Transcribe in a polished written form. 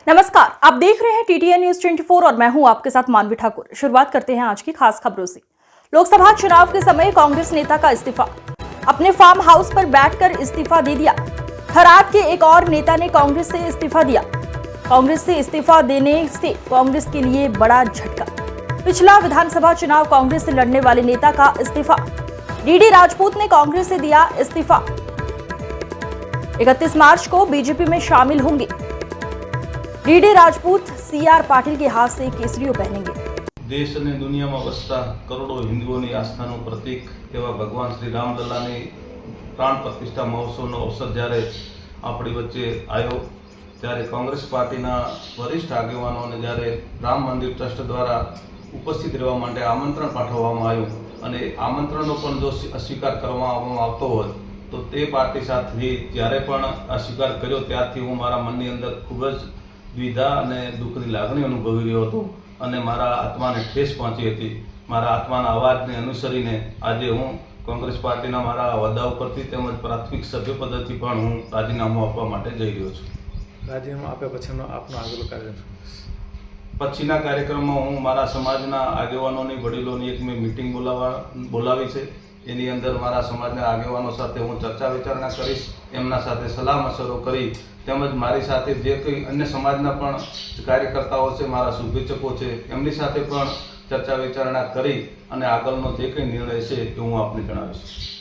नमस्कार, आप देख रहे हैं टीटीएन न्यूज 24 और मैं हूं आपके साथ मानवी ठाकुर। शुरुआत करते हैं आज की खास खबरों से। लोकसभा चुनाव के समय कांग्रेस नेता का इस्तीफा, अपने फार्म हाउस पर बैठकर इस्तीफा दे दिया। थराद के एक और नेता ने कांग्रेस से इस्तीफा दिया। कांग्रेस से इस्तीफा देने से कांग्रेस के लिए बड़ा झटका। पिछला विधानसभा चुनाव कांग्रेस से लड़ने वाले नेता का इस्तीफा। डीडी राजपूत ने कांग्रेस से दिया इस्तीफा। 31 मार्च को बीजेपी में शामिल होंगे। डीडी राजपूत सीआर पाटिल के हाथ से केसरियो पहनेंगे। देश અને દુનિયામાં વસતા કરોડો હિન્દુઓની આસ્થાનું પ્રતીક એવા ભગવાન શ્રી રામલલ્લાની પ્રાણ પ્રતિષ્ઠા મહોત્સવનો અવસર જ્યારે આપણી વચ્ચે આવ્યો ત્યારે કોંગ્રેસ પાર્ટીના વરિષ્ઠ આગેવાનોને જ્યારે રામ મંદિર ટ્રસ્ટ દ્વારા ઉપસ્થિત રહેવા માટે આમંત્રણ પાઠવવામાં આવ્યું અને આમંત્રણનો પણ જો અસ્વીકાર કરવામાં આવતો હોય તો તે પાર્ટી સાથે જ્યારે પણ અસ્વીકાર કર્યો ત્યારથી હું મારા મનની અંદર ખૂબ જ દ્વિધા અને દુઃખની લાગણી અનુભવી રહ્યો હતો અને મારા આત્માને ઠેસ પહોંચી હતી। મારા આત્માના અવાજને અનુસરીને આજે હું કોંગ્રેસ પાર્ટીના મારા હોદ્દા ઉપરથી તેમજ પ્રાથમિક સભ્યપદેથી પણ હું રાજીનામું આપવા માટે જઈ રહ્યો છું। રાજીનામું આપ્યા પછીનો આપનો આગળ કાર્યક્રમ પછીના કાર્યક્રમમાં હું મારા સમાજના આગેવાનોની વડીલોની એક મેં મીટિંગ બોલાવી છે। એની અંદર મારા સમાજના આગેવાનો સાથે હું ચર્ચા વિચારણા કરીશ, એમના સાથે સલાહ મશવરો કરી તેમજ મારી સાથે જે કંઈ અન્ય સમાજના પણ કાર્યકર્તાઓ છે, મારા શુભેચ્છકો છે, એમની સાથે પણ ચર્ચા વિચારણા કરી અને આગળનો જે કંઈ નિર્ણય છે એ હું આપને જણાવીશ।